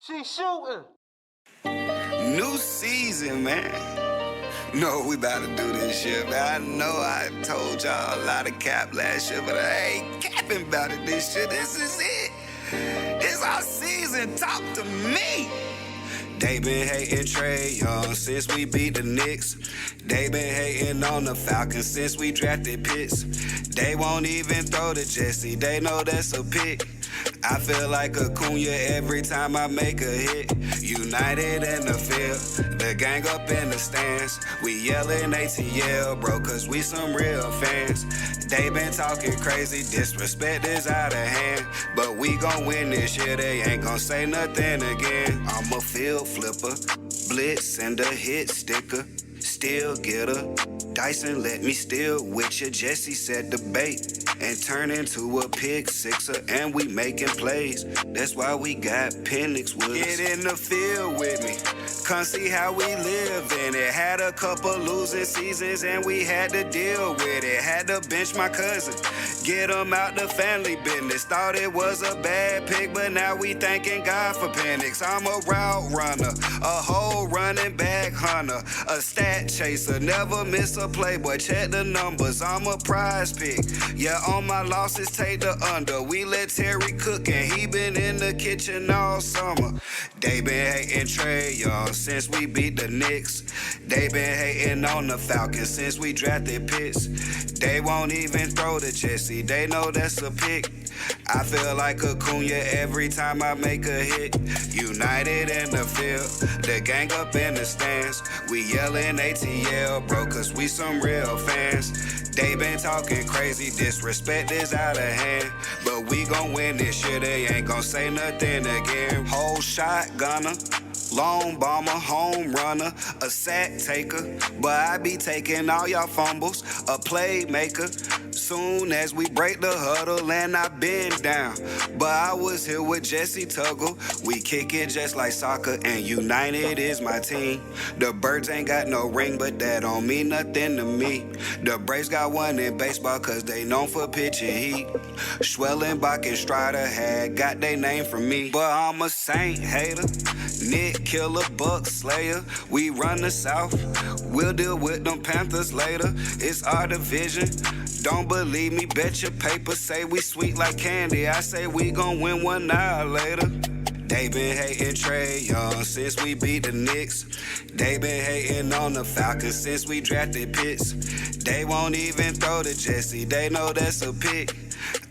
She shooting. New season, man. No, we about to do this shit, man. I know I told y'all a lot of cap last year, but I ain't capping about it this year. This is it. This our season. Talk to me. They been hating Trey Young since we beat the Knicks. They been hating on the Falcons since we drafted Pitts. They won't even throw to Jesse, they know that's a pick. I feel like Acuna every time I make a hit. United in the field, the gang up in the stands. We yelling ATL, bro, cause we some real fans. They been talking crazy, disrespect is out of hand. But we gon' win this year, they ain't gon' say nothing again. I'm a field flipper, blitz and a hit sticker. Still get her. Dyson let me steal with you. Jesse said debate and turn into a pick sixer, and we making plays. That's why we got Penix Woods. Get in the field with me. Come see how we live in it. Had a couple losing seasons and we had to deal with it. Had to bench my cousin, get him out the family business. Thought it was a bad pick, but now we thanking God for Penix. I'm a route runner, a whole running back hunter, a stat chaser, never miss a play, boy, check the numbers. I'm a prize pick. Yeah, on my losses, take the under. We let Terry cook and he been in the kitchen all summer. They been hating Trey Young since we beat the Knicks. They been hating on the Falcons since we drafted Pitts. They won't even throw to Jesse, they know that's a pick. I feel like Acuna every time I make a hit. United in the field, the gang up in the stands. We yelling ATL, bro, cause we some real fans. They been talking crazy, disrespect is out of hand. But we gon' win this year, they ain't gon' say nothing again. Whole shotgunner, long bomber, home runner, a sack taker. But I be taking all y'all fumbles, a playmaker. Soon as we break the huddle and I bend down. But I was here with Jesse Tuggle. We kick it just like soccer and United is my team. The Birds ain't got no ring, but that don't mean nothing to me. The Braves got one in baseball cause they known for pitching heat. Schwellenbach and Strider had got their name from me. But I'm a Saint hater, Nick Killer, Buck Slayer. We run the South, we'll deal with them Panthers later. It's our division. Don't believe me, bet your paper. Say we sweet like candy, I say we gon' win one hour later. They been hating Trey Young since we beat the Knicks. They been hating on the Falcons since we drafted Pitts. They won't even throw to Jesse, they know that's a pick.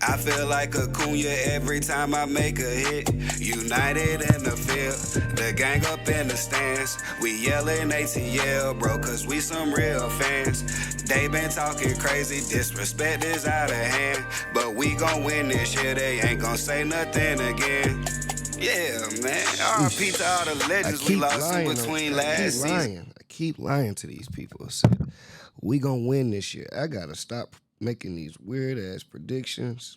I feel like Acuna every time I make a hit. United in the field, the gang up in the stands. We yelling ATL, bro, cause we some real fans. They been talking crazy, disrespect is out of hand. But we gon' win this year, they ain't gon' say nothing again. Yeah, man. RIP to all the legends we lost in between last season. I keep lying to these people. I said, we gonna win this year. I gotta stop making these weird ass predictions.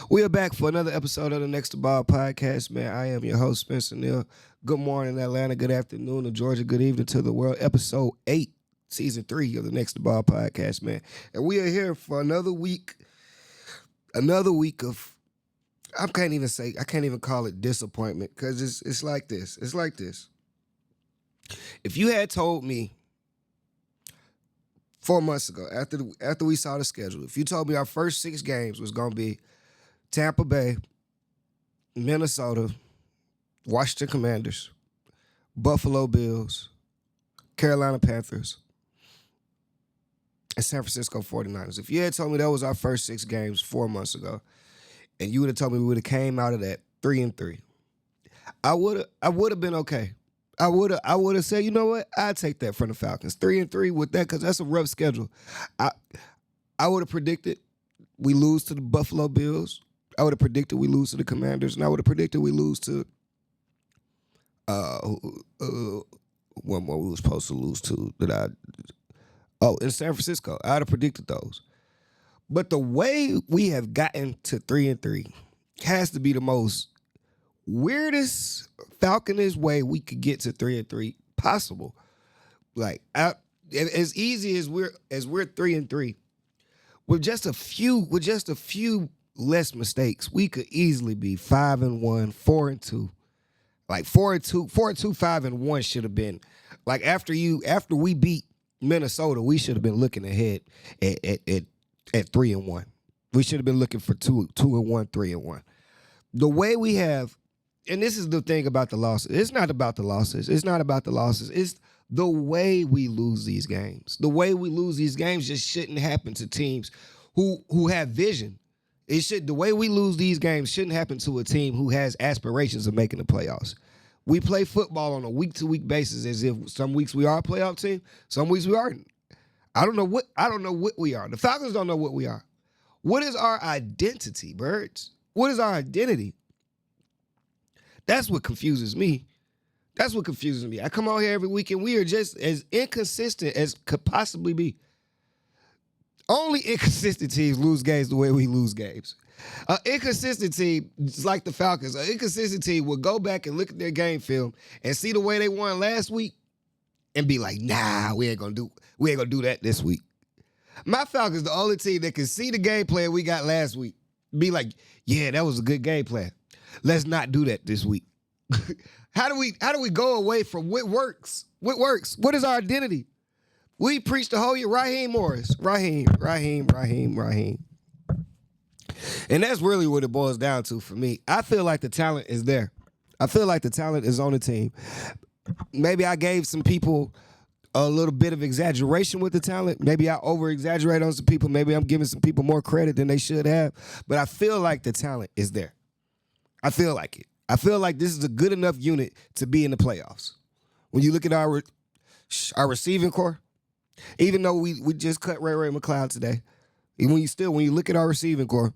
We are back for another episode of the Next2Ball podcast, man. I am your host, Spencer Neal. Good morning, Atlanta. Good afternoon to Georgia. Good evening to the world. Episode 8, season 3 of the Next2Ball podcast, man. And we are here for another week. Another week of, I can't even call it disappointment, because it's like this. It's like this. If you had told me 4 months ago, after we saw the schedule, if you told me our first 6 games was going to be Tampa Bay, Minnesota, Washington Commanders, Buffalo Bills, Carolina Panthers, and San Francisco 49ers. If you had told me that was our first 6 games 4 months ago, and you would have told me we would have came out of that 3-3, I would have been okay. I would have said, you know what? I'd take that from the Falcons. 3-3 with that, because that's a rough schedule. I would have predicted we lose to the Buffalo Bills. I would have predicted we lose to the Commanders, and I would have predicted we lose to one more we were supposed to lose to in San Francisco. I'd have predicted those. But the way we have gotten to 3-3 has to be the most weirdest Falconish way we could get to 3-3 possible. Like, as easy as we're 3-3, with just a few less mistakes, we could easily be 5-1, 4-2. Like 4-2, 4-2, 5-1 should have been like after we beat Minnesota, we should have been looking ahead at 3-1. We should have been looking for 2-1, 3-1. The way we have, and this is the thing about the losses. It's not about the losses. It's not about the losses. It's the way we lose these games. The way we lose these games just shouldn't happen to teams who have vision. The way we lose these games shouldn't happen to a team who has aspirations of making the playoffs. We play football on a week-to-week basis as if some weeks we are a playoff team, some weeks we aren't. I don't know what we are. The Falcons don't know what we are. What is our identity, Birds? What is our identity? That's what confuses me. That's what confuses me. I come out here every week and we are just as inconsistent as could possibly be. Only inconsistent teams lose games the way we lose games. An inconsistent team, like the Falcons, an inconsistent team will go back and look at their game film and see the way they won last week and be like, nah, we ain't gonna do that this week. My Falcons the only team that can see the game plan we got last week, be like, yeah, that was a good game plan. Let's not do that this week. How do we go away from what works? What works? What is our identity? We preached the whole year, Raheem Morris. Raheem. And that's really what it boils down to for me. I feel like the talent is there. I feel like the talent is on the team. Maybe I gave some people a little bit of exaggeration with the talent. Maybe I over-exaggerate on some people. Maybe I'm giving some people more credit than they should have. But I feel like the talent is there. I feel like it. I feel like this is a good enough unit to be in the playoffs. When you look at our receiving core, even though we just cut Ray McLeod today, when you look at our receiving core,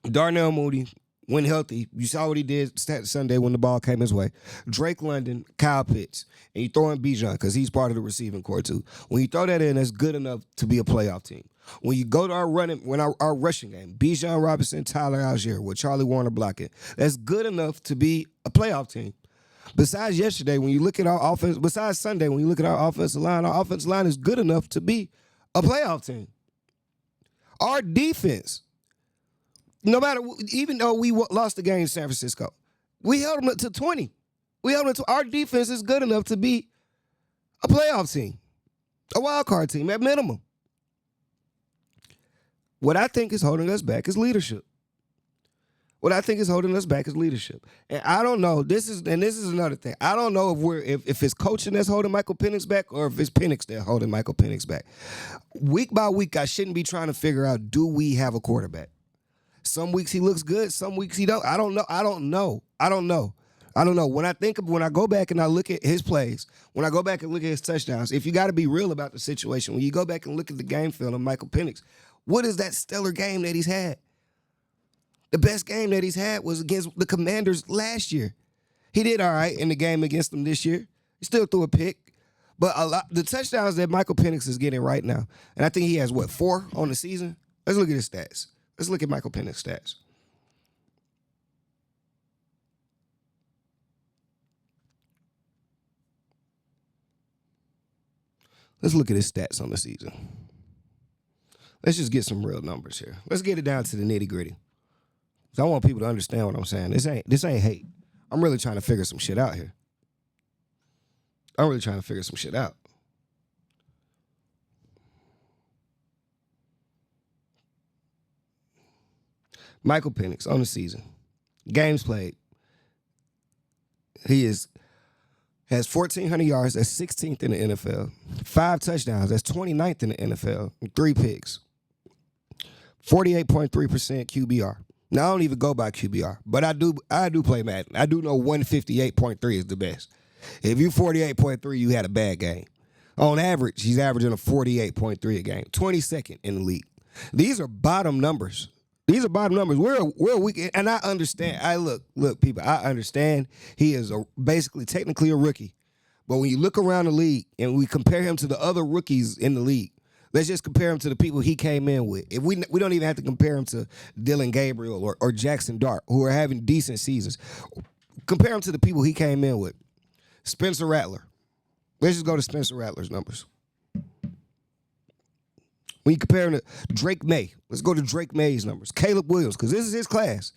Darnell Mooney, when healthy, you saw what he did Sunday when the ball came his way. Drake London, Kyle Pitts, and you throw in Bijan because he's part of the receiving core too. When you throw that in, that's good enough to be a playoff team. When you go to our rushing game, Bijan Robinson, Tyler Algier with Charlie Warner blocking, that's good enough to be a playoff team. Besides yesterday, when you look at our offense, besides Sunday, when you look at our offensive line is good enough to be a playoff team. Our defense, even though we lost the game in San Francisco, we held them to 20. Our defense is good enough to be a playoff team, a wild card team at minimum. What I think is holding us back is leadership. And I don't know. This is another thing. I don't know if it's coaching that's holding Michael Penix back or if it's Penix that's holding Michael Penix back. Week by week, I shouldn't be trying to figure out, do we have a quarterback? Some weeks he looks good, some weeks he don't. I don't know. When I go back and I look at his plays, when I go back and look at his touchdowns, if you got to be real about the situation, when you go back and look at the game film of Michael Penix, what is that stellar game that he's had? The best game that he's had was against the Commanders last year. He did all right in the game against them this year. He still threw a pick. But the touchdowns that Michael Penix is getting right now, and I think he has, 4 on the season? Let's look at his stats. Let's look at Michael Penix's stats. Let's look at his stats on the season. Let's just get some real numbers here. Let's get it down to the nitty-gritty. I want people to understand what I'm saying. This ain't hate. I'm really trying to figure some shit out here. Michael Penix on the season. Games played. He has 1,400 yards. That's 16th in the NFL. 5 touchdowns. That's 29th in the NFL. 3 picks. 48.3% QBR. Now, I don't even go by QBR, but I do play Madden. I do know 158.3 is the best. If you 48.3, you had a bad game. On average, he's averaging a 48.3 a game. 22nd in the league. These are bottom numbers. We're weak, and I understand. Look, people, I understand he is basically technically a rookie. But when you look around the league and we compare him to the other rookies in the league, let's just compare him to the people he came in with. If we don't even have to compare him to Dylan Gabriel or Jackson Dart, who are having decent seasons. Compare him to the people he came in with. Spencer Rattler. Let's just go to Spencer Rattler's numbers. When you compare him to Drake May, let's go to Drake May's numbers. Caleb Williams, because this is his class.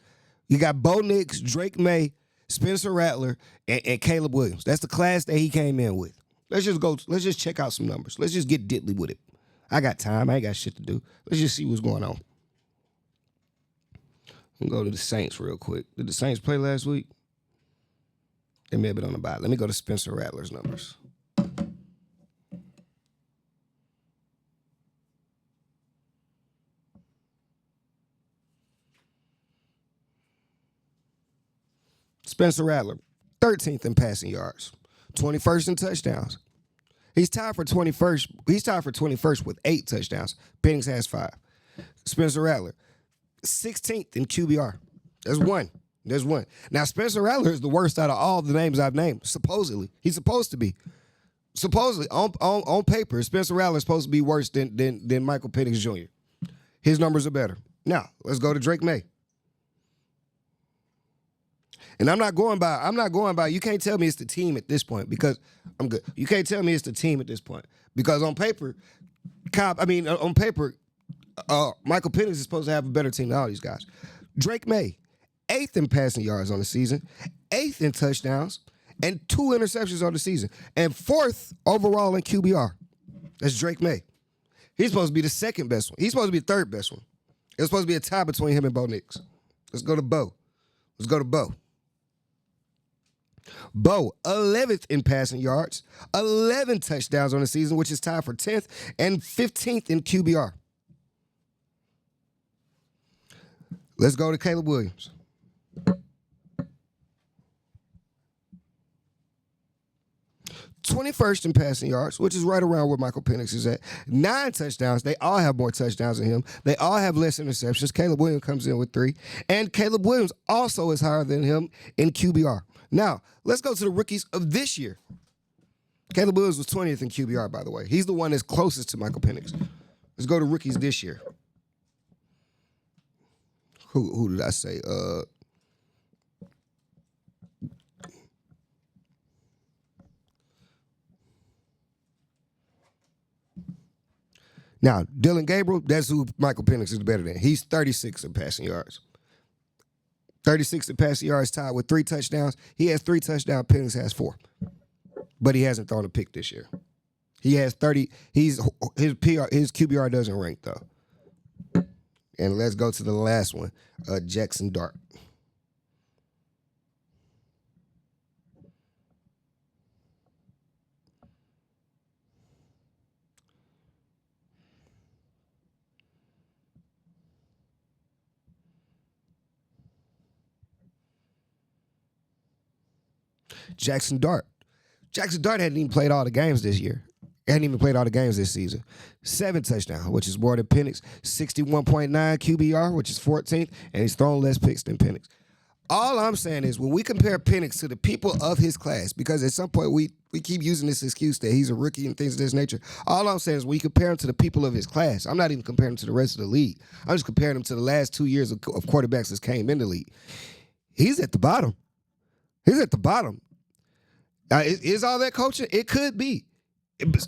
You got Bo Nix, Drake May, Spencer Rattler, and Caleb Williams. That's the class that he came in with. Let's just check out some numbers. Let's just get diddly with it. I got time. I ain't got shit to do. Let's just see what's going on. Let me go to the Saints real quick. Did the Saints play last week? They may have been on the bye. Let me go to Spencer Rattler's numbers. Spencer Rattler, 13th in passing yards, 21st in touchdowns. He's tied for 21st. He's tied for 21st with 8 touchdowns. Penix has 5. Spencer Rattler, 16th in QBR. There's one. Now, Spencer Rattler is the worst out of all the names I've named, supposedly. He's supposed to be. Supposedly, on paper, Spencer Rattler is supposed to be worse than Michael Penix Jr. His numbers are better. Now, let's go to Drake May. And I'm not going by, you can't tell me it's the team at this point because I'm good. You can't tell me it's the team at this point because on paper, Michael Penix is supposed to have a better team than all these guys. Drake May, 8th in passing yards on the season, 8th in touchdowns, and 2 interceptions on the season, and 4th overall in QBR. That's Drake May. He's supposed to be the second best one. He's supposed to be the third best one. It's supposed to be a tie between him and Bo Nix. Let's go to Bo. Bo, 11th in passing yards, 11 touchdowns on the season, which is tied for 10th and 15th in QBR. Let's go to Caleb Williams. '21st in passing yards, which is right around where Michael Penix is at. 9 touchdowns. They all have more touchdowns than him. They all have less interceptions. Caleb Williams comes in with 3. And Caleb Williams also is higher than him in QBR. Now, let's go to the rookies of this year. Caleb Williams was 20th in QBR, by the way. He's the one that's closest to Michael Penix. Let's go to rookies this year. Who did I say? Now, Dylan Gabriel, that's who Michael Penix is better than. He's 36 in passing yards. 36 in passing yards, tied with 3 touchdowns. He has 3 touchdowns. Penix has 4. But he hasn't thrown a pick this year. He has 30. His QBR doesn't rank, though. And let's go to the last one, Jackson Dart. Jackson Dart. Jackson Dart hadn't even played all the games this year. Hadn't even played all the games this season. 7 touchdowns, which is more than Penix. 61.9 QBR, which is 14th, and he's thrown less picks than Penix. All I'm saying is when we compare Penix to the people of his class, because at some point we keep using this excuse that he's a rookie and things of this nature. All I'm saying is when you compare him to the people of his class, I'm not even comparing him to the rest of the league. I'm just comparing him to the last 2 years of quarterbacks that came in the league. He's at the bottom. Is all that coaching? It could be.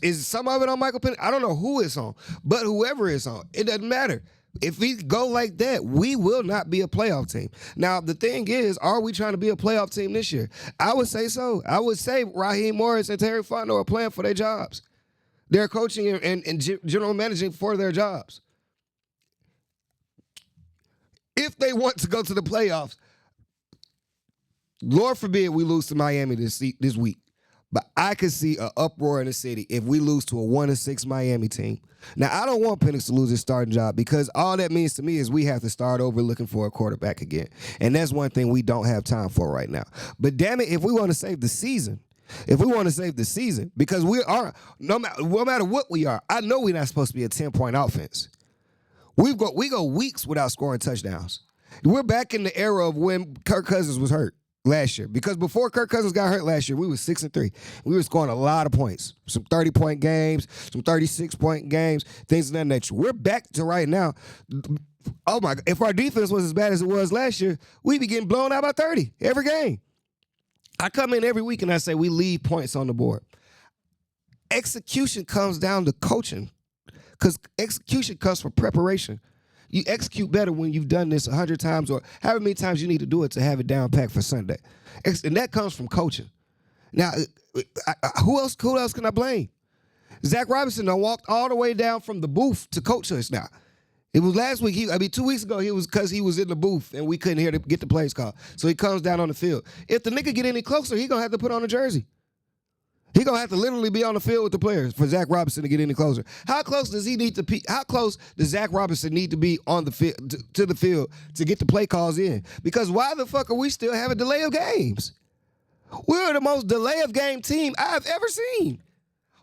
Is some of it on Michael Penix? I don't know who it's on, but whoever it's on, it doesn't matter. If we go like that, we will not be a playoff team. Now, the thing is, are we trying to be a playoff team this year? I would say so. I would say Raheem Morris and Terry Fontenot are playing for their jobs. They're coaching and general managing for their jobs. If they want to go to the playoffs, Lord forbid we lose to Miami this week. But I could see an uproar in the city if we lose to a 1-6 Miami team. Now, I don't want Penix to lose his starting job because all that means to me is we have to start over looking for a quarterback again. And that's one thing we don't have time for right now. But damn it, if we want to save the season, because we are, no matter what we are, I know we're not supposed to be a 10-point offense. We go weeks without scoring touchdowns. We're back in the era of when Kirk Cousins was hurt last year. Because before Kirk Cousins got hurt last year, we were 6-3. We were scoring a lot of points. Some 30-point games, some 36-point games, things of that nature. We're back to right now. Oh, my God. If our defense was as bad as it was last year, we'd be getting blown out by 30 every game. I come in every week and I say we leave points on the board. Execution comes down to coaching because execution comes from preparation. You execute better when you've done this 100 times or however many times you need to do it to have it down packed for Sunday. And that comes from coaching. Now, who else can I blame? Zach Robinson done walked all the way down from the booth to coach us now. It was last week. 2 weeks ago, he was in the booth and we couldn't get the plays called. So he comes down on the field. If the nigga get any closer, he gonna have to put on a jersey. He gonna have to literally be on the field with the players for Zach Robinson to get any closer. How close does he need to be? How close does Zach Robinson need to be on the field to the field to get the play calls in? Because why the fuck are we still having delay of games? We're the most delay of game team I've ever seen.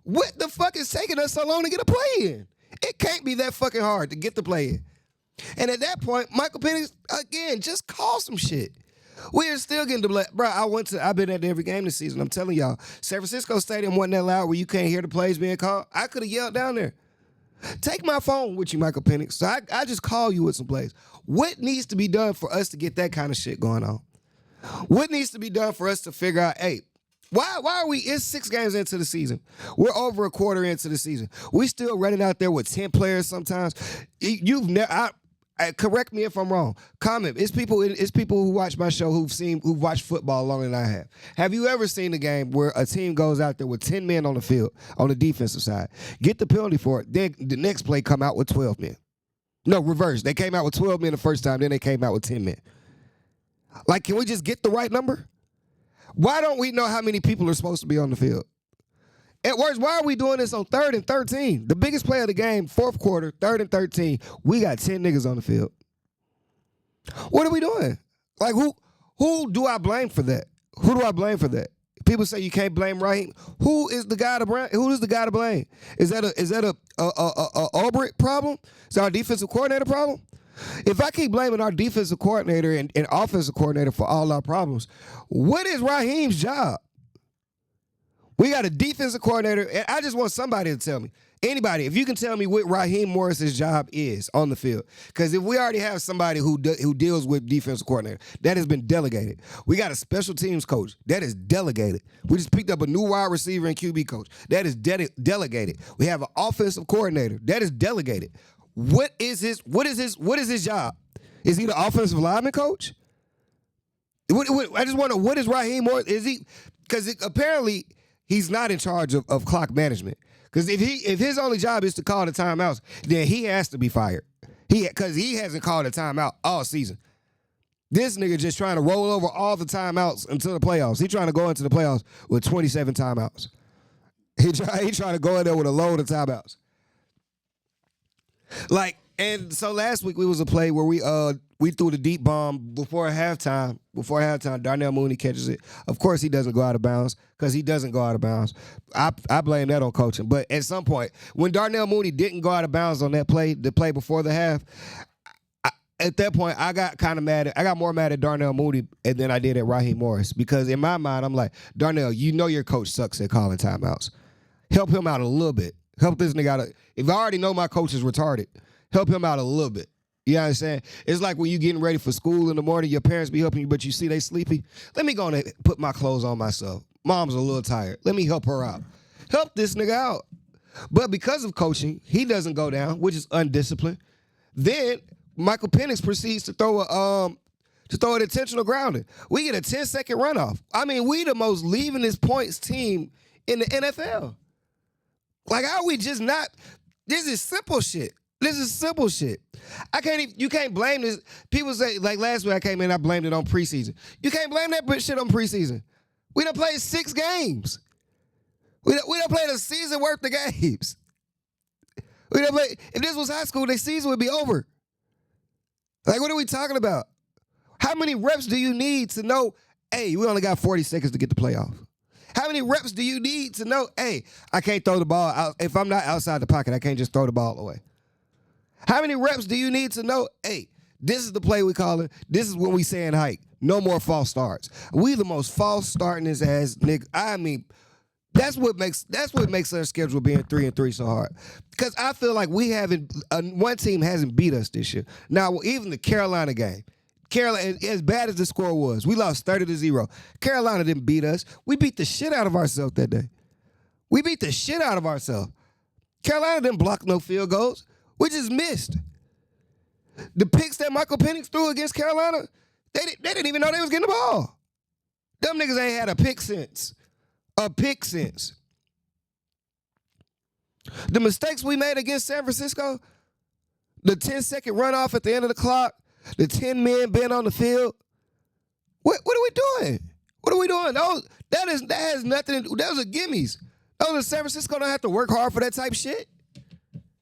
What the fuck is taking us so long to get a play in? It can't be that fucking hard to get the play in. And at that point, Michael Penix, again, just call some shit. We are still getting delay. Bro, I've been at every game this season. I'm telling y'all, San Francisco Stadium wasn't that loud where you can't hear the plays being called. I could have yelled down there. Take my phone with you, Michael Penix. So I just call you with some plays. What needs to be done for us to get that kind of shit going on? What needs to be done for us to figure out, hey, why are we, it's 6 games into the season. We're over a quarter into the season. We still running out there with 10 players sometimes. You've never, correct me if I'm wrong. Comment. It's people who watch my show who've watched football longer than I have. Have you ever seen a game where a team goes out there with 10 men on the field on the defensive side, get the penalty for it, then the next play come out with 12 men? No, reverse. They came out with 12 men the first time, then they came out with 10 men. Like, can we just get the right number? Why don't we know how many people are supposed to be on the field? At worst, why are we doing this on 3rd and 13? The biggest play of the game, 4th quarter, 3rd and 13. We got 10 niggas on the field. What are we doing? Like, who do I blame for that? Who do I blame for that? People say you can't blame Raheem. Who is the guy to blame? Who is the guy to blame? Is that a Albrecht problem? Is that our defensive coordinator problem? If I keep blaming our defensive coordinator and offensive coordinator for all our problems, what is Raheem's job? We got a defensive coordinator, and I just want somebody to tell me. Anybody, if you can tell me what Raheem Morris's job is on the field. Because if we already have somebody who deals with defensive coordinator, that has been delegated. We got a special teams coach. That is delegated. We just picked up a new wide receiver and QB coach. That is delegated. We have an offensive coordinator. That is delegated. What is his job? Is he the offensive lineman coach? I just wonder, what is Raheem Morris? Is he? Because apparently he's not in charge of clock management. Because if his only job is to call the timeouts, then he has to be fired. Because he hasn't called a timeout all season. This nigga just trying to roll over all the timeouts until the playoffs. He trying to go into the playoffs with 27 timeouts. He trying to go in there with a load of timeouts. Like, and so last week we was a play where we threw the deep bomb before halftime. Before halftime, Darnell Mooney catches it. Of course, he doesn't go out of bounds because he doesn't go out of bounds. I blame that on coaching. But at some point, when Darnell Mooney didn't go out of bounds on that play, the play before the half, at that point, I got kind of mad. I got more mad at Darnell Mooney than I did at Raheem Morris because in my mind, I'm like, Darnell, you know your coach sucks at calling timeouts. Help him out a little bit. Help this nigga out. If I already know my coach is retarded, help him out a little bit. You know what I'm saying? It's like when you getting ready for school in the morning, your parents be helping you, but you see they sleepy. Let me go and put my clothes on myself. Mom's a little tired. Let me help her out. Help this nigga out. But because of coaching, he doesn't go down, which is undisciplined. Then Michael Penix proceeds to throw an intentional grounding. We get a 10-second runoff. I mean, we the most leavingest points team in the NFL. Like, how are we just not? This is simple shit. This is simple shit. You can't blame this. People say, like last week I came in, I blamed it on preseason. You can't blame that shit on preseason. We done played 6 games. We done played a season worth of games. If this was high school, the season would be over. Like, what are we talking about? How many reps do you need to know, hey, we only got 40 seconds to get the playoff? How many reps do you need to know, hey, I can't throw the ball out. If I'm not outside the pocket, I can't just throw the ball away. How many reps do you need to know, hey, this is the play we call it. This is when we saying hike. No more false starts. We the most false starting his ass nigga. I mean, that's what makes our schedule being 3-3 so hard. Because I feel like one team hasn't beat us this year. Now, even the Carolina game. Carolina, as bad as the score was, we lost 30-0. Carolina didn't beat us. We beat the shit out of ourselves that day. We beat the shit out of ourselves. Carolina didn't block no field goals. We just missed. The picks that Michael Penix threw against Carolina, they didn't even know they was getting the ball. Them niggas ain't had a pick since. A pick since. The mistakes we made against San Francisco, the 10-second runoff at the end of the clock, the 10 men being on the field. What are we doing? What are we doing? That has nothing to do. Those are gimmies. Those are San Francisco don't have to work hard for that type shit.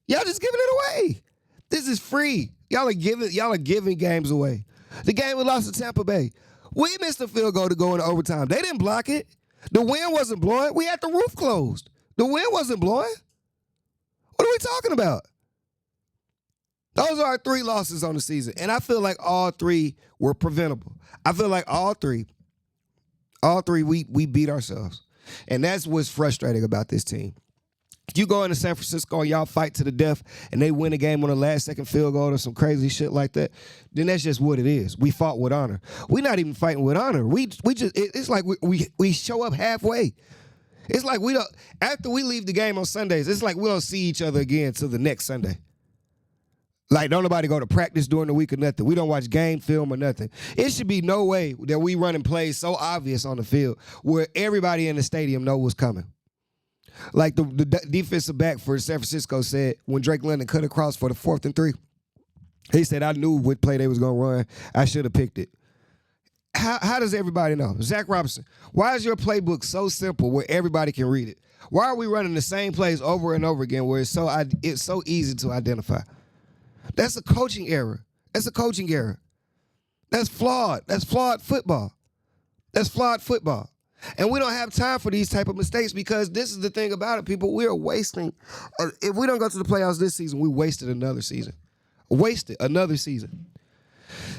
Y'all just giving it away. This is free. Y'all are giving games away. The game we lost to Tampa Bay. We missed a field goal to go into overtime. They didn't block it. The wind wasn't blowing. We had the roof closed. The wind wasn't blowing. What are we talking about? Those are our 3 losses on the season. And I feel like all 3 were preventable. I feel like all three we beat ourselves. And that's what's frustrating about this team. If you go into San Francisco and y'all fight to the death and they win a game on the last second field goal or some crazy shit like that, then that's just what it is. We fought with honor. We're not even fighting with honor. It's like we show up halfway. It's like we don't, after we leave the game on Sundays, it's like we don't see each other again until the next Sunday. Like, don't nobody go to practice during the week or nothing. We don't watch game film or nothing. It should be no way that we running plays so obvious on the field where everybody in the stadium know what's coming. Like the defensive back for San Francisco said when Drake London cut across for the 4th and 3, he said, I knew what play they was going to run. I should have picked it. How does everybody know? Zach Robinson, why is your playbook so simple where everybody can read it? Why are we running the same plays over and over again where it's so easy to identify? That's a coaching error. That's a coaching error. That's flawed. That's flawed football. That's flawed football. And we don't have time for these type of mistakes because this is the thing about it, people. We are wasting. If we don't go to the playoffs this season, we wasted another season. Wasted another season.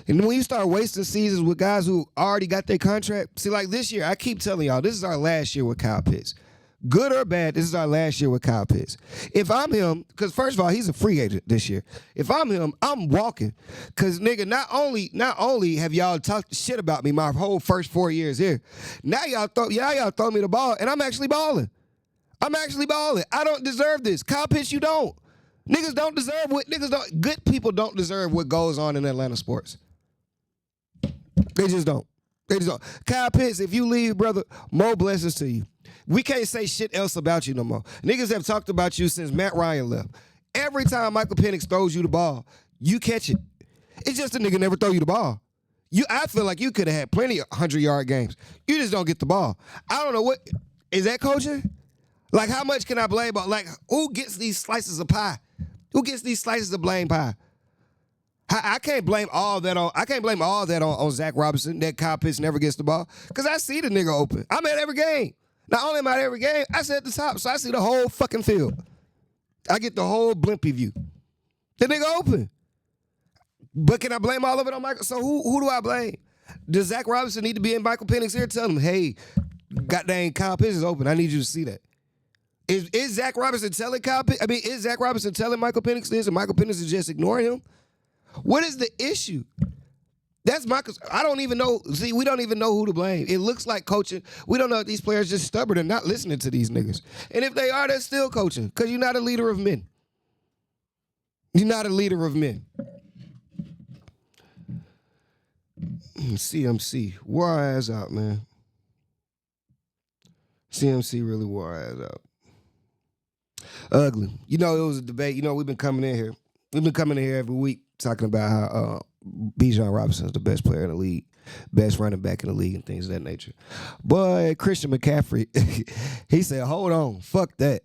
And when you start wasting seasons with guys who already got their contract, see, like this year, I keep telling y'all, this is our last year with Kyle Pitts. Good or bad, this is our last year with Kyle Pitts. If I'm him, because first of all, he's a free agent this year. If I'm him, I'm walking. Because, nigga, not only have y'all talked shit about me my whole first 4 years here, now y'all throw me the ball, and I'm actually balling. I don't deserve this. Kyle Pitts, you don't. Good people don't deserve what goes on in Atlanta sports. They just don't. Kyle Pitts, if you leave, brother, more blessings to you. We can't say shit else about you no more. Niggas have talked about you since Matt Ryan left. Every time Michael Penix throws you the ball, you catch it. It's just a nigga never throw you the ball. I feel like you could have had plenty of 100-yard games. You just don't get the ball. I don't know what is that coaching? Like, how much can I blame? Like, who gets these slices of pie? Who gets these slices of blame pie? I can't blame all that on Zach Robinson that Kyle Pitts never gets the ball because I see the nigga open. I'm at every game. Not only am I at every game, I sit at the top, so I see the whole fucking field. I get the whole blimpy view. The nigga open. But can I blame all of it on Michael? So who do I blame? Does Zach Robinson need to be in Michael Penix's ear? Tell him, hey, goddamn, Kyle Pitts is open. I need you to see that. Is Zach Robinson telling is Zach Robinson telling Michael Penix this and Michael Penix is just ignoring him? What is the issue? That's I don't even know. See, we don't even know who to blame. It looks like coaching. We don't know if these players just stubborn and not listening to these niggas. And if they are, they're still coaching because you're not a leader of men. You're not a leader of men. CMC, wore our ass out, man. CMC really wore our ass out. Ugly. You know, it was a debate. You know, we've been coming in here. We've been coming in here every week talking about how Bijan Robinson is the best player in the league, best running back in the league, and things of that nature. But Christian McCaffrey, he said, "Hold on, fuck that."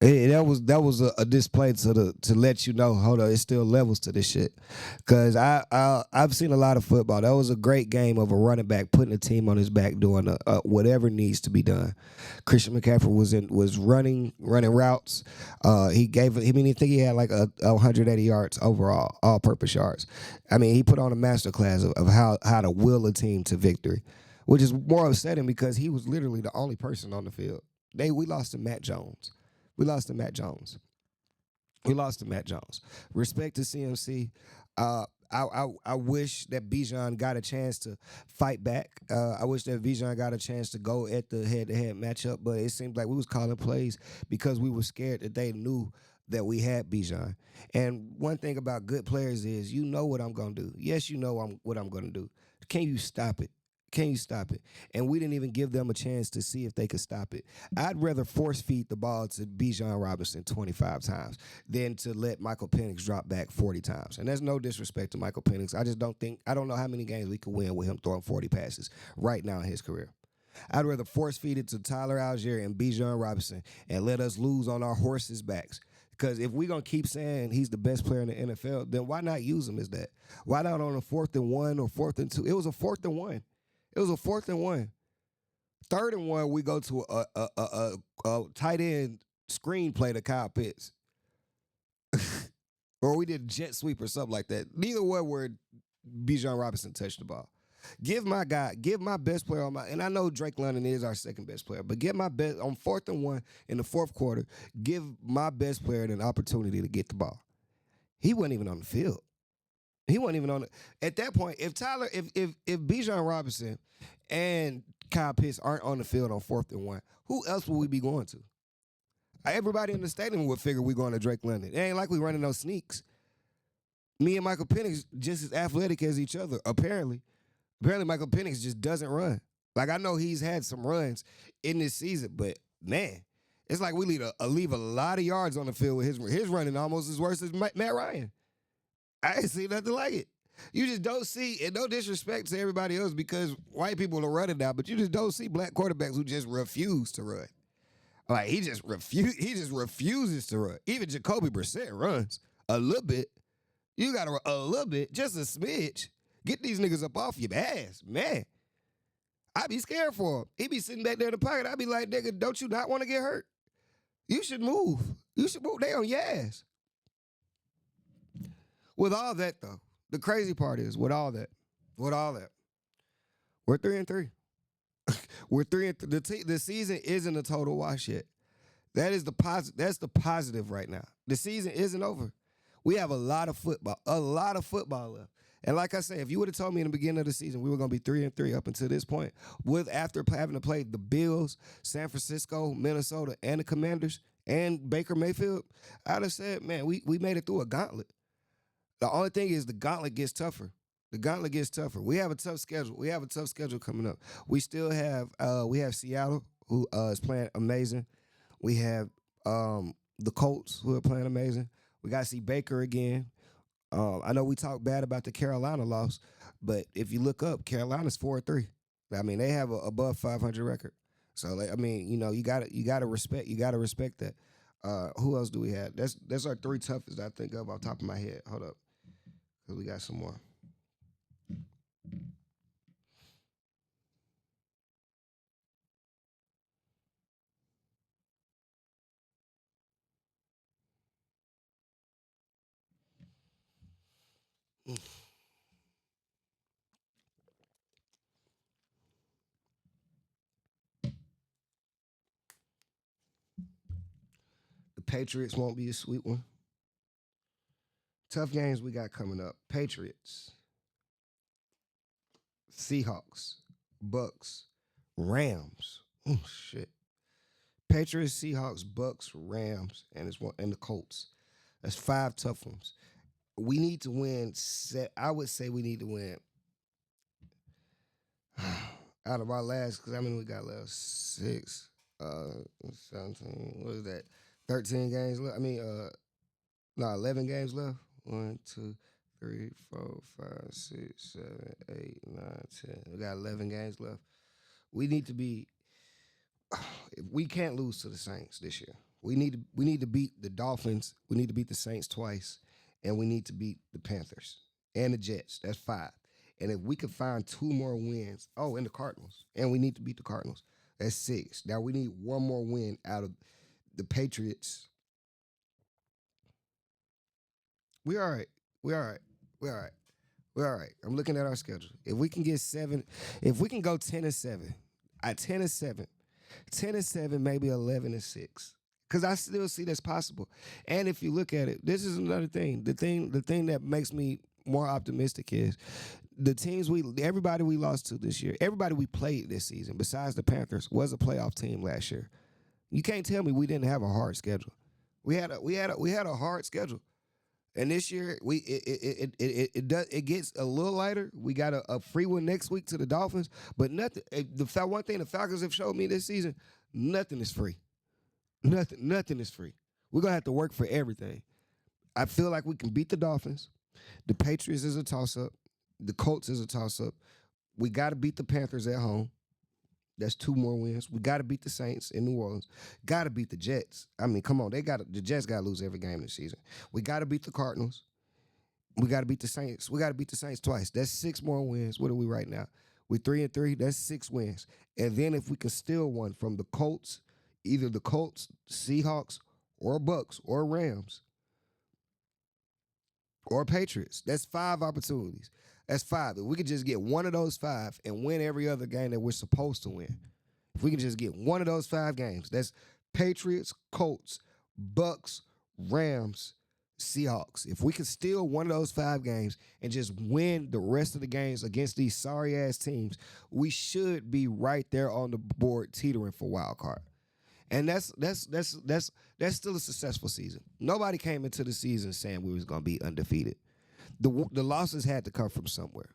That was a display to let you know, hold on, it's still levels to this shit. Cause I've seen a lot of football. That was a great game of a running back putting a team on his back doing whatever needs to be done. Christian McCaffrey was running routes. I think he had like 180 yards overall, all-purpose yards. I mean, he put on a masterclass of how to will a team to victory, which is more upsetting because he was literally the only person on the field. We lost to Matt Jones. Respect to CMC. I wish that Bijan got a chance to fight back. I wish that Bijan got a chance to go at the head-to-head matchup, but it seemed like we was calling plays because we were scared that they knew that we had Bijan. And one thing about good players is you know what I'm gonna do. Yes, you know what I'm gonna do. Can you stop it? Can you stop it? And we didn't even give them a chance to see if they could stop it. I'd rather force feed the ball to Bijan Robinson 25 times than to let Michael Penix drop back 40 times. And there's no disrespect to Michael Penix. I don't know how many games we could win with him throwing 40 passes right now in his career. I'd rather force feed it to Tyler Algier and Bijan Robinson and let us lose on our horses' backs. Because if we're going to keep saying he's the best player in the NFL, then why not use him as that? Why not on a 4th and 1 or 4th and 2? It was a 4th and 1. It was a 4th and 1. 3rd and 1, we go to a tight end screen play to Kyle Pitts. Or we did a jet sweep or something like that. Neither one where Bijan Robinson touched the ball. Give my best player on and I know Drake London is our second best player, but give my best on 4th and 1 in the 4th quarter, give my best player an opportunity to get the ball. He wasn't even on the field. He wasn't even on it. At that point, if Bijan Robinson and Kyle Pitts aren't on the field on 4th and 1, who else would we be going to? Everybody in the stadium would figure we're going to Drake London. It ain't like we running no sneaks. Me and Michael Penix just as athletic as each other, apparently. Apparently, Michael Penix just doesn't run. Like, I know he's had some runs in this season, but, man, it's like we leave a lot of yards on the field with his running almost as worse as Matt Ryan. I ain't seen nothing like it. You just don't see, and no disrespect to everybody else because white people are running now, but you just don't see black quarterbacks who just refuse to run. Like, he just refuses to run. Even Jacoby Brissett runs a little bit. You got to run a little bit, just a smidge. Get these niggas up off your ass, man. I be scared for him. He be sitting back there in the pocket. I be like, nigga, don't you not want to get hurt? You should move. You should move. They on your ass. With all that, though, the crazy part is, with all that, we're 3-3. We're 3-3. The season isn't a total wash yet. That's the positive right now. The season isn't over. We have a lot of football left. And like I say, if you would have told me in the beginning of the season we were going to be 3-3 up until this point, after having to play the Bills, San Francisco, Minnesota, and the Commanders, and Baker Mayfield, I'd have said, man, we made it through a gauntlet. The only thing is the gauntlet gets tougher. We have a tough schedule coming up. We still have Seattle, who is playing amazing. We have the Colts, who are playing amazing. We got to see Baker again. I know we talk bad about the Carolina loss, but if you look up, Carolina's 4-3. I mean, they have a above 500 record. So, I mean, you gotta respect that. Who else do we have? That's our 3 toughest I think of off the top of my head. Hold up, because we got some more. The Patriots won't be a sweet one. Tough games we got coming up. Patriots, Seahawks, Bucks, Rams. Oh shit. Patriots, Seahawks, Bucks, Rams, and the Colts. That's 5 tough ones. We need to win. I would say we need to win. Out of our last, because I mean we got left 6, 17. What is that? 13 games left. 11 games left. 1, 2, 3, 4, 5, 6, 7, 8, 9, 10. We got 11 games left. We need to be. We can't lose to the Saints this year. We need to beat the Dolphins. We need to beat the Saints twice, and we need to beat the Panthers and the Jets. That's 5. And if we could find 2 more wins, and the Cardinals, and we need to beat the Cardinals. That's 6. Now we need 1 more win out of the Patriots. We all right. I'm looking at our schedule. If we can get 7, if we can go 10-7, 10-7, maybe 11-6. Because I still see that's possible. And if you look at it, this is another thing. The thing that makes me more optimistic is everybody we lost to this year, everybody we played this season, besides the Panthers, was a playoff team last year. You can't tell me we didn't have a hard schedule. We had a hard schedule. And this year, it gets a little lighter. We got a free one next week to the Dolphins, but nothing. One thing the Falcons have showed me this season, nothing is free. Nothing is free. We're gonna have to work for everything. I feel like we can beat the Dolphins. The Patriots is a toss up. The Colts is a toss up. We got to beat the Panthers at home. That's 2 more wins. We got to beat the Saints in New Orleans. Got to beat the Jets. I mean, come on, the Jets got to lose every game this season. We got to beat the Cardinals. We got to beat the Saints. We got to beat the Saints twice. That's 6 more wins. What are we right now? We're 3-3. That's 6 wins. And then if we can steal one from the Colts, either the Colts, Seahawks, or Bucks, or Rams, or Patriots, that's 5 opportunities. That's 5. If we could just get one of those 5 and win every other game that we're supposed to win, if we can just get one of those 5 games, that's Patriots, Colts, Bucks, Rams, Seahawks. If we can steal one of those 5 games and just win the rest of the games against these sorry ass teams, we should be right there on the board teetering for wild card. And that's still a successful season. Nobody came into the season saying we was gonna be undefeated. The losses had to come from somewhere.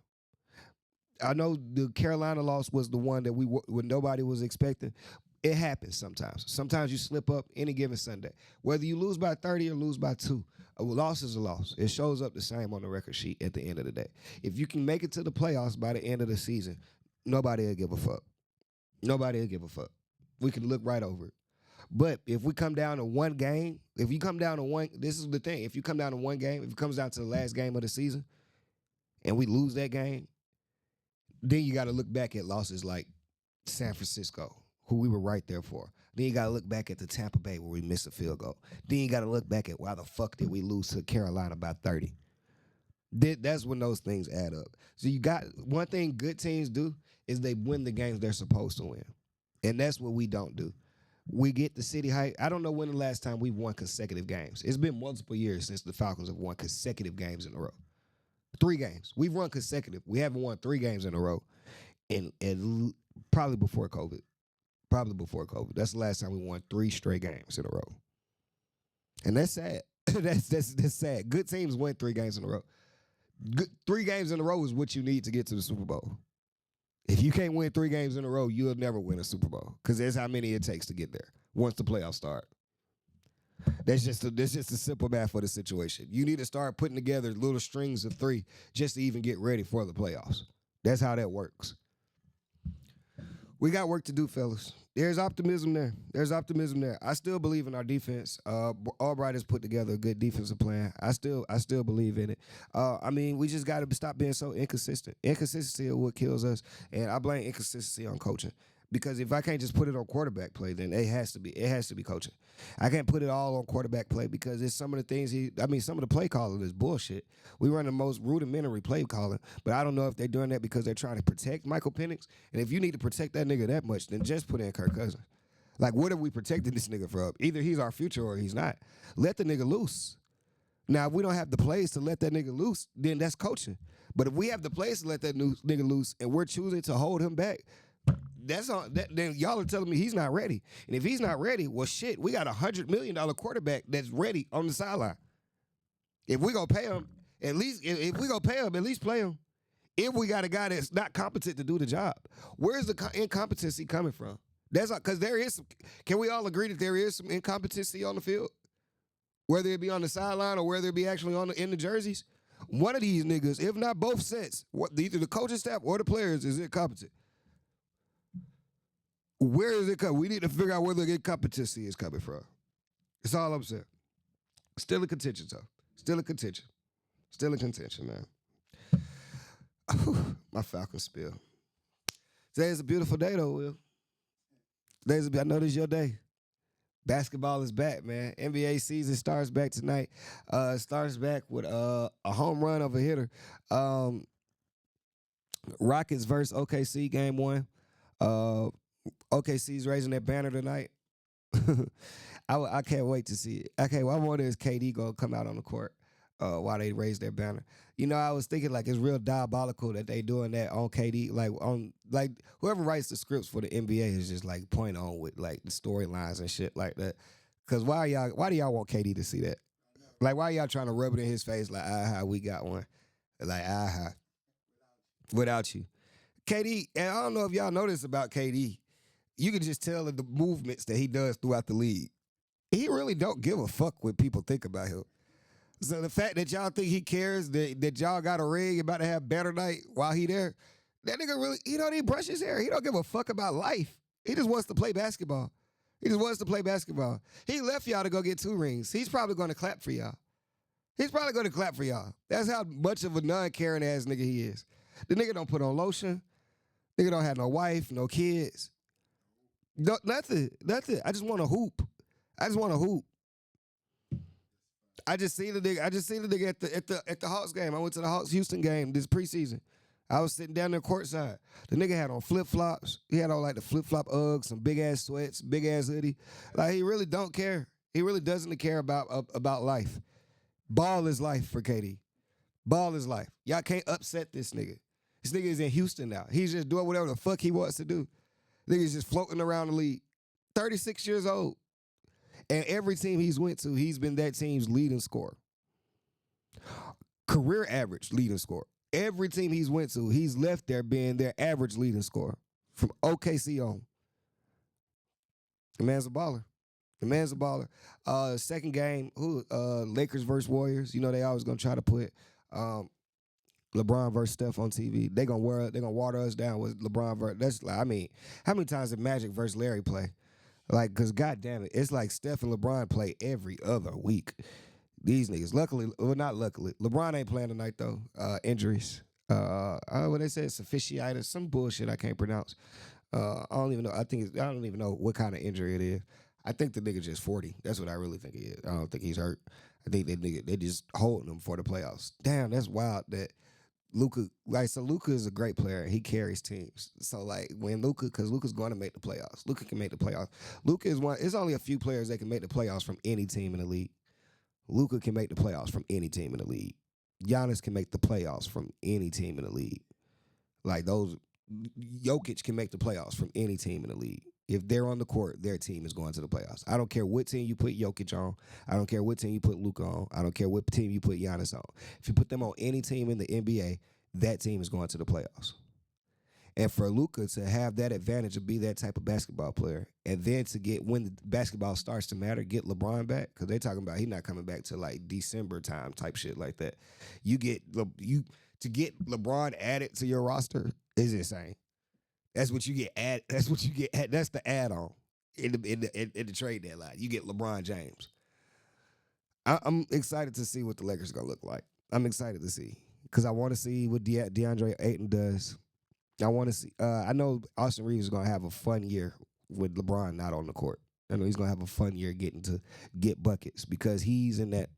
I know the Carolina loss was the one that when nobody was expecting. It happens sometimes. Sometimes you slip up any given Sunday. Whether you lose by 30 or lose by 2, a loss is a loss. It shows up the same on the record sheet at the end of the day. If you can make it to the playoffs by the end of the season, nobody will give a fuck. Nobody will give a fuck. We can look right over it. But if we come down to one game, this is the thing. If you come down to one game, if it comes down to the last game of the season and we lose that game, then you got to look back at losses like San Francisco, who we were right there for. Then you got to look back at the Tampa Bay where we missed a field goal. Then you got to look back at why the fuck did we lose to Carolina by 30. That's when those things add up. So you got one thing good teams do is they win the games they're supposed to win. And that's what we don't do. We get the city hype. I don't know when the last time we won consecutive games. It's been multiple years since the Falcons have won consecutive games in a row. 3 games. We've won consecutive. We haven't won 3 games in a row. And probably before COVID. That's the last time we won 3 straight games in a row. And that's sad. that's sad. Good teams win 3 games in a row. 3 games in a row is what you need to get to the Super Bowl. If you can't win 3 games in a row, you'll never win a Super Bowl because that's how many it takes to get there once the playoffs start. That's just a simple math for the situation. You need to start putting together little strings of 3 just to even get ready for the playoffs. That's how that works. We got work to do, fellas. There's optimism there. I still believe in our defense. Albright has put together a good defensive plan. I still believe in it. We just got to stop being so inconsistent. Inconsistency is what kills us, and I blame inconsistency on coaching. Because if I can't just put it on quarterback play, then it has to be coaching. I can't put it all on quarterback play because it's some of the things some of the play calling is bullshit. We run the most rudimentary play calling, but I don't know if they're doing that because they're trying to protect Michael Penix. And if you need to protect that nigga that much, then just put in Kirk Cousins. Like, what are we protecting this nigga from? Either he's our future or he's not. Let the nigga loose. Now, if we don't have the plays to let that nigga loose, then that's coaching. But if we have the plays to let that nigga loose and we're choosing to hold him back, then y'all are telling me he's not ready. And if he's not ready, well, shit, we got $100 million quarterback that's ready on the sideline. If we gonna pay him, at least play him. If we got a guy that's not competent to do the job, where's the incompetency coming from? That's because there is some. Can we all agree that there is some incompetency on the field, whether it be on the sideline or whether it be actually in the jerseys? One of these niggas, if not both sets, either the coaching staff or the players, is incompetent. Where is it coming? We need to figure out where the incompetency is coming from. That's all I'm saying. Still a contention, though. Still a contention, man. My Falcons spill. Today is a beautiful day, though, Will. I know this is your day. Basketball is back, man. NBA season starts back tonight. Starts back with a home run of a hitter. Rockets versus OKC, game 1. OKC's raising their banner tonight. I can't wait to see it. I wonder is KD gonna come out on the court while they raise their banner. I was thinking like it's real diabolical that they doing that on KD. Like whoever writes the scripts for the NBA is just like point on with like the storylines and shit like that. Cause why do y'all want KD to see that? Like why y'all trying to rub it in his face like we got one. Like without you. KD, and I don't know if y'all know this about KD. You can just tell in the movements that he does throughout the league. He really don't give a fuck what people think about him. So the fact that y'all think he cares that y'all got a ring about to have better night while he there, that nigga really, he don't even brush his hair. He don't give a fuck about life. He just wants to play basketball. He just wants to play basketball. He left y'all to go get 2 rings. He's probably going to clap for y'all. He's probably going to clap for y'all. That's how much of a non-caring ass nigga he is. The nigga don't put on lotion. Nigga don't have no wife, no kids. No, nothing. I just want to hoop. I just want to hoop. I just seen the nigga at the Hawks game. I went to the Hawks Houston game this preseason. I was sitting down there courtside. The nigga had on flip flops. He had on like the flip flop Uggs, some big ass sweats, big ass hoodie. Like he really don't care. He really doesn't care about life. Ball is life for KD. Ball is life. Y'all can't upset this nigga. This nigga is in Houston now. He's just doing whatever the fuck he wants to do. Nigga's just floating around the league. 36 years old. And every team he's went to, he's been that team's leading scorer. Career average leading scorer. Every team he's went to, he's left there being their average leading scorer. From OKC on. The man's a baller. The man's a baller. Second game, Lakers versus Warriors. You know they always gonna try to put LeBron versus Steph on TV. They gonna water us down with LeBron versus. That's like, I mean, how many times did Magic versus Larry play? Like, cause goddamn it, it's like Steph and LeBron play every other week. These niggas, not luckily, LeBron ain't playing tonight though. Injuries. What they say, it's officiatus, some bullshit I can't pronounce. I don't even know. I don't even know what kind of injury it is. I think the nigga just 40. That's what I really think he is. I don't think he's hurt. I think that nigga, they just holding him for the playoffs. Damn, that's wild that Luka, Luka is a great player. He carries teams. So like when because Luka's going to make the playoffs. Luka can make the playoffs. Luka is one. It's only a few players that can make the playoffs from any team in the league. Luka can make the playoffs from any team in the league. Giannis can make the playoffs from any team in the league. Like those, Jokic can make the playoffs from any team in the league. If they're on the court, their team is going to the playoffs. I don't care what team you put Jokic on. I don't care what team you put Luka on. I don't care what team you put Giannis on. If you put them on any team in the NBA, that team is going to the playoffs. And for Luka to have that advantage of be that type of basketball player, and then to get, when the basketball starts to matter, get LeBron back, because they're talking about he's not coming back to like December time type shit like that. To get LeBron added to your roster is insane. That's what you get That's what you get. That's the add-on in the trade deadline. You get LeBron James. I'm excited to see what the Lakers are gonna look like. I'm excited to see because I want to see what DeAndre Ayton does. I want to see. I know Austin Reeves is gonna have a fun year with LeBron not on the court. I know he's gonna have a fun year getting to get buckets because he's in that.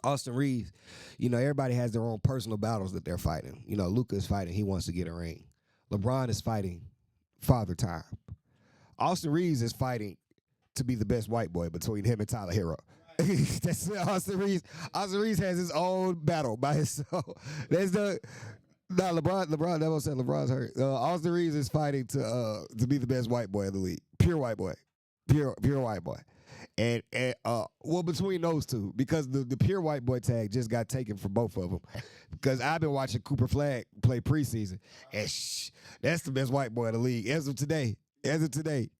Austin Reeves, everybody has their own personal battles that they're fighting. Luka is fighting. He wants to get a ring. LeBron is fighting father time. Austin Reeves is fighting to be the best white boy between him and Tyler Hero. That's Austin Reeves. Austin Reeves has his own battle by himself. LeBron never said LeBron's hurt. Austin Reeves is fighting to be the best white boy in the league. Pure white boy. Pure white boy. And between those two, because the pure white boy tag just got taken for both of them. Because I've been watching Cooper Flag play preseason, and that's the best white boy in the league as of today.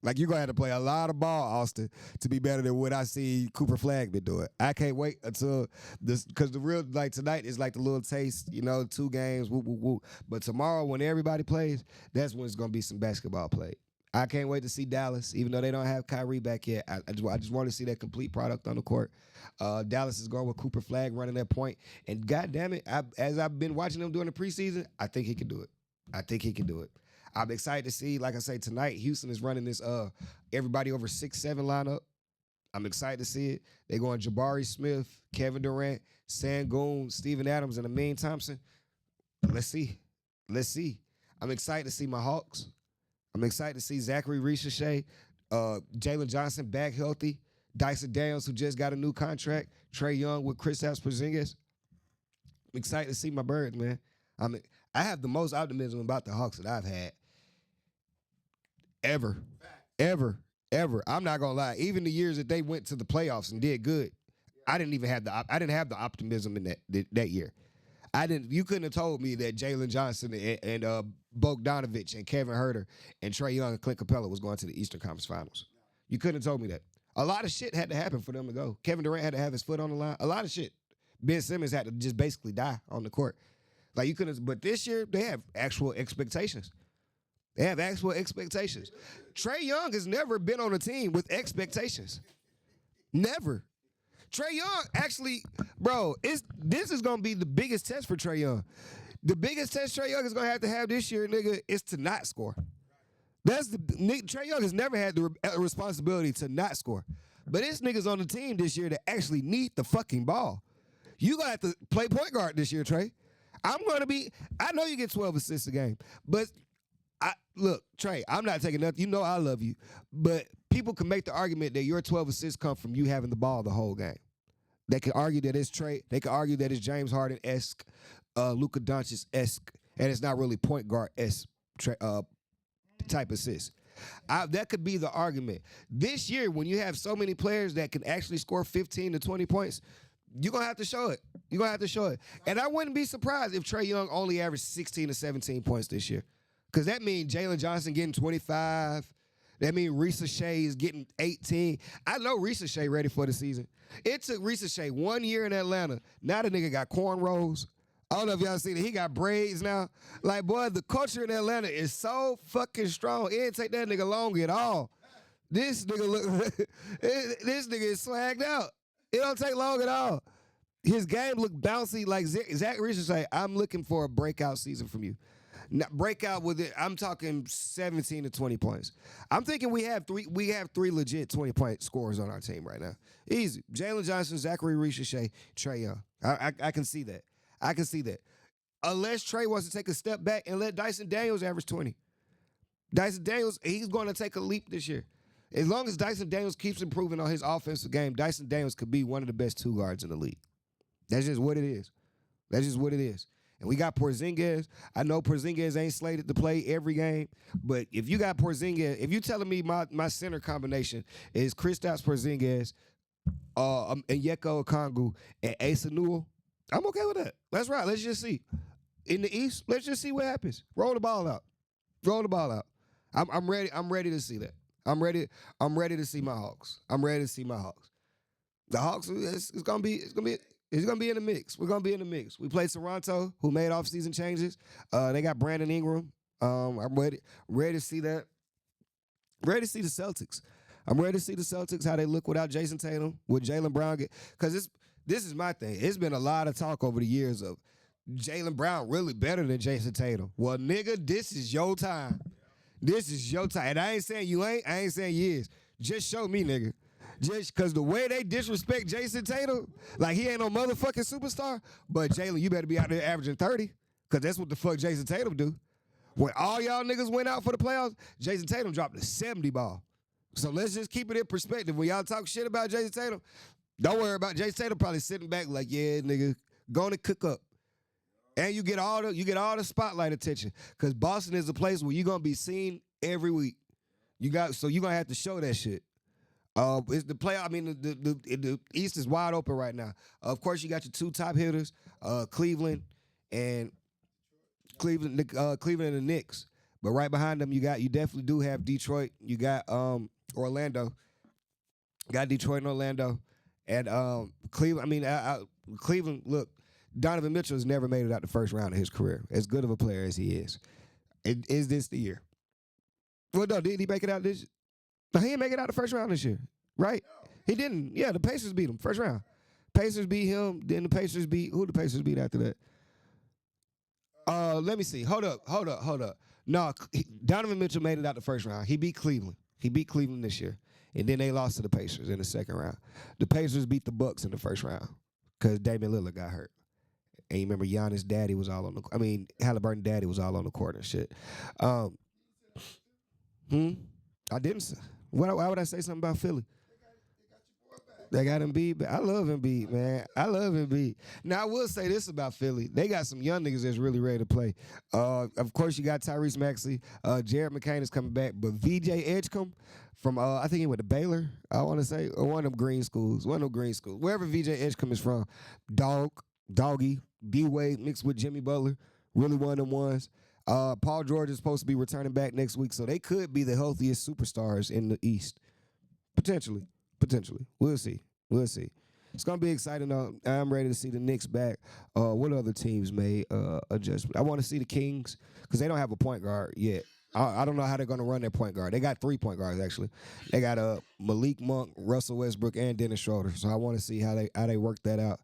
Like you're gonna have to play a lot of ball, Austin, to be better than what I see Cooper Flag been doing. I can't wait until this, because the real tonight is like the little taste, 2 games, woo woo woo. But tomorrow when everybody plays, that's when it's gonna be some basketball played. I can't wait to see Dallas, even though they don't have Kyrie back yet. I just want to see that complete product on the court. Dallas is going with Cooper Flag running that point. And goddamn it, as I've been watching them during the preseason, I think he can do it. I'm excited to see, like I say, tonight, Houston is running this everybody over 6'7" lineup. I'm excited to see it. They're going Jabari Smith, Kevin Durant, Sangoon, Steven Adams, and Amin Thompson. Let's see. I'm excited to see my Hawks. I'm excited to see Zachary Ricochet, Jalen Johnson back healthy, Dyson Daniels, who just got a new contract, Trae Young with Kristaps Porzingis. I'm excited to see my Birds, man. I have the most optimism about the Hawks that I've had ever ever. I'm not gonna lie. Even the years that they went to the playoffs and did good, I didn't have the optimism in that year. I didn't. You couldn't have told me that Jalen Johnson and Bogdanovich and Kevin Herter and Trey Young and Clint Capella was going to the Eastern Conference Finals. You couldn't have told me that. A lot of shit had to happen for them to go. Kevin Durant had to have his foot on the line. A lot of shit. Ben Simmons had to just basically die on the court. Like you couldn't. But this year they have actual expectations. They have actual expectations. Trey Young has never been on a team with expectations. Never. Trey Young, actually, bro, this is going to be the biggest test for Trey Young. The biggest test Trey Young is going to have this year, nigga, is to not score. Trey Young has never had the responsibility to not score. But this nigga's on the team this year that actually need the fucking ball. You going to have to play point guard this year, Trey. I know you get 12 assists a game, but look, Trey, I'm not taking nothing. You know I love you. But people can make the argument that your 12 assists come from you having the ball the whole game. They can argue that it's Trey. They can argue that it's James Harden-esque, Luka Doncic-esque, and it's not really point guard-esque type assist. That could be the argument. This year, when you have so many players that can actually score 15 to 20 points, you're going to have to show it. You're going to have to show it. And I wouldn't be surprised if Trey Young only averaged 16 to 17 points this year. Because that means Jalen Johnson getting 25. That means Risa Shea is getting 18. I know Risa Shea ready for the season. It took Risa Shea 1 year in Atlanta. Now the nigga got cornrows. I don't know if y'all seen it. He got braids now. Like, boy, the culture in Atlanta is so fucking strong. It didn't take that nigga long at all. This nigga this nigga is swagged out. It don't take long at all. His game look bouncy like Zach Risa Shea. I'm looking for a breakout season from you. Now, breakout with it. I'm talking 17 to 20 points. I'm thinking we have three legit 20-point scorers on our team right now. Easy. Jalen Johnson, Zachary Ricochet, Trey Young. I can see that. I can see that. Unless Trey wants to take a step back and let Dyson Daniels average 20. Dyson Daniels, he's going to take a leap this year. As long as Dyson Daniels keeps improving on his offensive game, Dyson Daniels could be one of the best two guards in the league. That's just what it is. That's just what it is. And we got Porzingis. I know Porzingis ain't slated to play every game, but if you got Porzingis, if you telling me my center combination is Kristaps Porzingis, Onyeka Okongwu, and Asa Newell, I'm okay with that. That's right. Let's just see. In the East, let's just see what happens. Roll the ball out. Roll the ball out. I'm ready. I'm ready to see that. I'm ready to see my Hawks. I'm ready to see my Hawks. The Hawks, it's gonna be in the mix. We're gonna be in the mix. We played Toronto, who made offseason changes. They got Brandon Ingram. I'm ready to see that. Ready to see the Celtics. I'm ready to see the Celtics, how they look without Jason Tatum, with Jaylen Brown. Because this is my thing. It's been a lot of talk over the years of Jaylen Brown really better than Jason Tatum. Well, nigga, this is your time. This is your time. And I ain't saying you ain't. I ain't saying you is. Just show me, nigga. Just because the way they disrespect Jason Tatum, like he ain't no motherfucking superstar, but Jalen, you better be out there averaging 30, because that's what the fuck Jason Tatum do. When all y'all niggas went out for the playoffs, Jason Tatum dropped a 70 ball. So let's just keep it in perspective. When y'all talk shit about Jason Tatum, don't worry about Jason Tatum probably sitting back like, yeah, nigga, go to cook up. And you get all the spotlight attention, because Boston is a place where you're gonna be seen every week. So you're gonna have to show that shit. It's the playoff. I mean, the East is wide open right now. Of course, you got your two top hitters, Cleveland and the Knicks. But right behind them, you definitely do have Detroit. You got Orlando. Got Detroit and Orlando, and Cleveland. I mean, Cleveland. Look, Donovan Mitchell has never made it out the first round of his career. As good of a player as he is, is this the year? Well, no, did he make it out this? No, he didn't make it out the first round this year, right? He didn't. Yeah, the Pacers beat him first round. Pacers beat him. Then the Pacers beat who? The Pacers beat after that. Let me see. Hold up. No, Donovan Mitchell made it out the first round. He beat Cleveland. He beat Cleveland this year, and then they lost to the Pacers in the second round. The Pacers beat the Bucks in the first round because Damian Lillard got hurt. And you remember Giannis' daddy was all on the. I mean, Halliburton daddy was all on the court and shit. I didn't. Why would I say something about Philly? They got Embiid. I love Embiid, man. I love Embiid. Now I will say this about Philly: they got some young niggas that's really ready to play. Of course, you got Tyrese Maxey. Jared McCain is coming back, but VJ Edgecombe from I think he went to Baylor. I want to say, or one of them green schools, wherever VJ Edgecombe is from. Doggy, D Wade mixed with Jimmy Butler, really one of them ones. Paul George is supposed to be returning back next week, so they could be the healthiest superstars in the East. Potentially. We'll see. It's gonna be exciting. I'm ready to see the Knicks back. What other teams made adjustment? I want to see the Kings because they don't have a point guard yet. I don't know how they're gonna run their point guard. They got 3 point guards actually. They got Malik Monk, Russell Westbrook, and Dennis Schroeder. So I want to see how they work that out.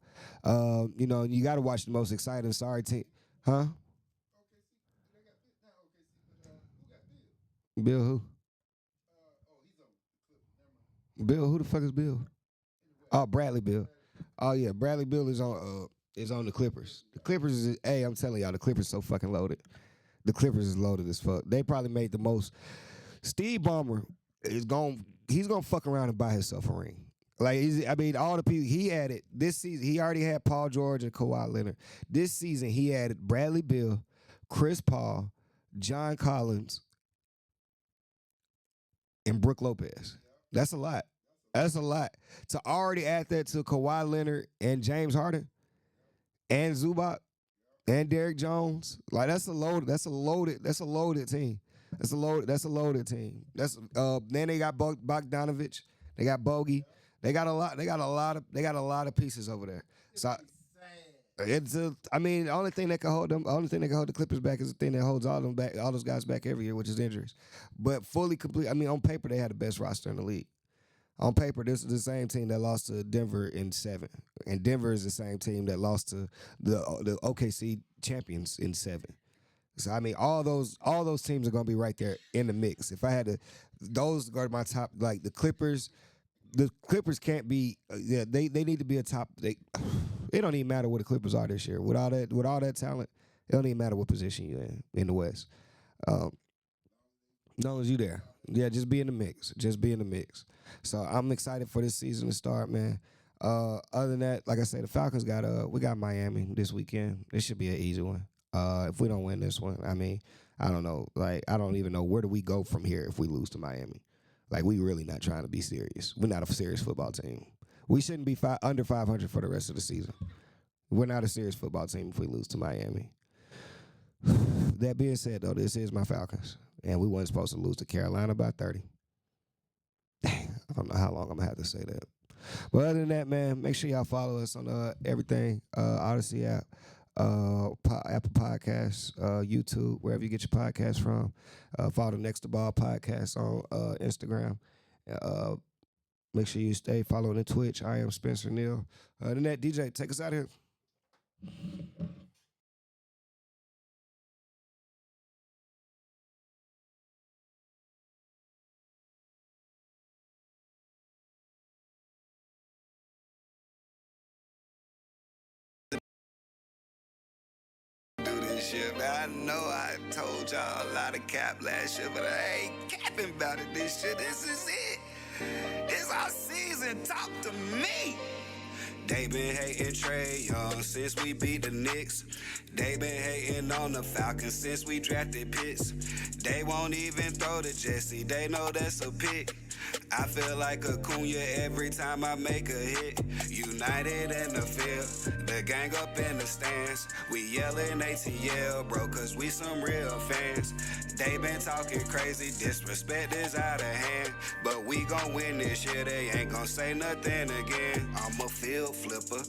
You got to watch the most exciting. Sorry team, huh? Bill who? Bill, who the fuck is Bill? Oh, Bradley Bill. Oh yeah, Bradley Bill is on the Clippers. The Clippers is I'm telling y'all, the Clippers so fucking loaded. The Clippers is loaded as fuck. They probably made the most. Steve Ballmer he's gonna fuck around and buy himself a ring. All the people he added this season, he already had Paul George and Kawhi Leonard. This season, he added Bradley Beal, Chris Paul, John Collins, and Brook Lopez. That's a lot. That's a lot. To already add that to Kawhi Leonard and James Harden and Zubac and Derrick Jones, that's a loaded team. That's a loaded team. Then they got Bogdanovich. They got Bogey. They got a lot of pieces over there. So the only thing that can hold the Clippers back is the thing that holds all those guys back every year, which is injuries. But fully complete. on paper they had the best roster in the league. On paper, this is the same team that lost to Denver in 7, and Denver is the same team that lost to the OKC champions in 7. So all those teams are gonna be right there in the mix. If I had to, those are my top. Like the Clippers can't be. They need to be a top. It don't even matter what the Clippers are this year. With all that talent, it don't even matter what position you're in the West. As long as you there. Yeah, just be in the mix. So I'm excited for this season to start, man. Other than that, like I said, the Falcons we got Miami this weekend. This should be an easy one. If we don't win this one, I don't know. I don't even know where do we go from here if we lose to Miami. We really not trying to be serious. We're not a serious football team. We shouldn't be under 500 for the rest of the season. We're not a serious football team if we lose to Miami. That being said, though, this is my Falcons. And we weren't supposed to lose to Carolina by 30. Dang, I don't know how long I'm going to have to say that. But other than that, man, make sure y'all follow us on everything. Odyssey app, Apple Podcasts, YouTube, wherever you get your podcasts from. Follow the Next2Ball podcast on Instagram. Make sure you stay following the Twitch. I am Spencer Neal. Other than that, DJ, take us out of here. Shit, man. I know I told y'all a lot of cap last year, but I ain't capping about it this year. This is it. This our season. Talk to me. They been hating Trey Young since we beat the Knicks. They been hating on the Falcons since we drafted Pitts. They won't even throw to Jesse. They know that's a pick. I feel like Acuna every time I make a hit. United in the field, the gang up in the stands. We yelling ATL, bro, cause we some real fans. They been talking crazy, disrespect is out of hand. But we gon' win this year, they ain't gon' say nothing again. I'm a field flipper,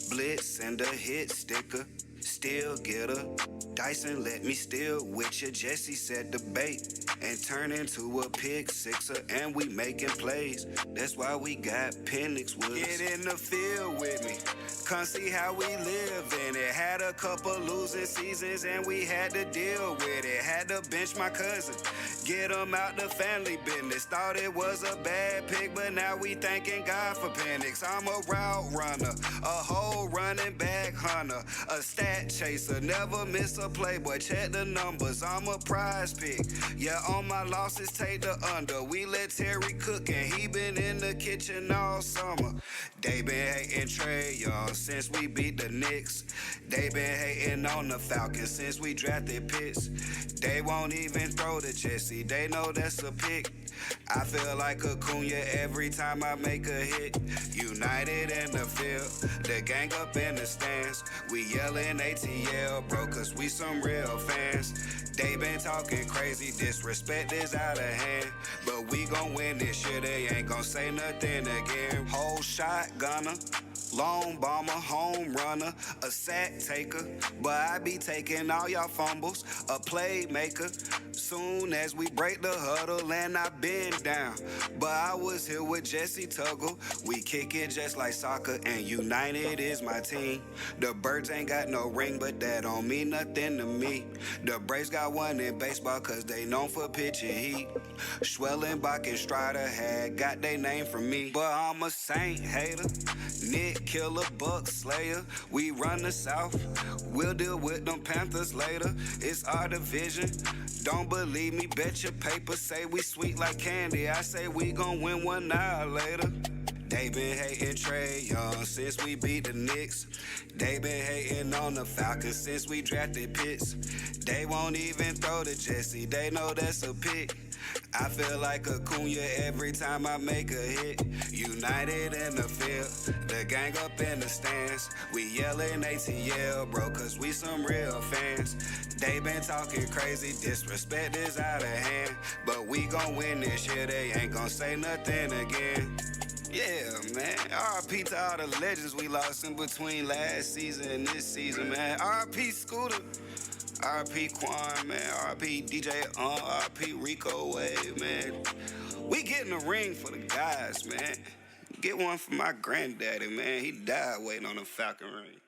blitz and a hit sticker. Still get her. Dyson let me steal with you. Jesse set the bait and turn into a pick sixer, and we making plays. That's why we got Penix Woods. Get in the field with me. Come see how we live in it. Had a couple losing seasons and we had to deal with it. Had to bench my cousin, get him out the family business. Thought it was a bad pick, but now we thanking God for Penix. I'm a route runner, a whole running back hunter, a stat stat chaser, never miss a play, boy, check the numbers, I'm a prize pick. Yeah, on my losses, take the under. We let Terry cook and he been in the kitchen all summer. They been hating Trey Young since we beat the Knicks. They been hating on the Falcons since we drafted Pitts. They won't even throw to Jesse, they know that's a pick. I feel like Acuna every time I make a hit. United in the field, the gang up in the stands. We yelling ATL, bro, cause we some real fans. They been talking crazy, disrespect is out of hand. But we gon' win this year, they ain't gon' say nothing again. Whole shotgunner, long bomber, home runner, a sack taker. But I be taking all y'all fumbles, a playmaker. Soon as we break the huddle and I bend down. But I was here with Jesse Tuggle. We kick it just like soccer and United is my team. The Birds ain't got no ring, but that don't mean nothing to me. The Braves got one in baseball cause they known for pitching heat. Schwellenbach and Strider had got their name from me. But I'm a Saint hater, Nick Killer, Buck Slayer. We run the South, we'll deal with them Panthers later. It's our division. Don't believe me, bet your paper. Say we sweet like candy, I say we gon' win one hour later. They been hating Trey Young since we beat the Knicks. They been hating on the Falcons since we drafted Pitts. They won't even throw to Jesse, they know that's a pick. I feel like Acuna every time I make a hit. United in the field, the gang up in the stands. We yelling ATL, bro, cause we some real fans. They been talking crazy, disrespect is out of hand. But we gon' win this year, they ain't gon' say nothing again. Yeah, man. RIP to all the legends we lost in between last season and this season, man. RIP Scooter. RIP Quan, man. RIP DJ RIP Rico Wave, man. We getting a ring for the guys, man. Get one for my granddaddy, man. He died waiting on a Falcon ring.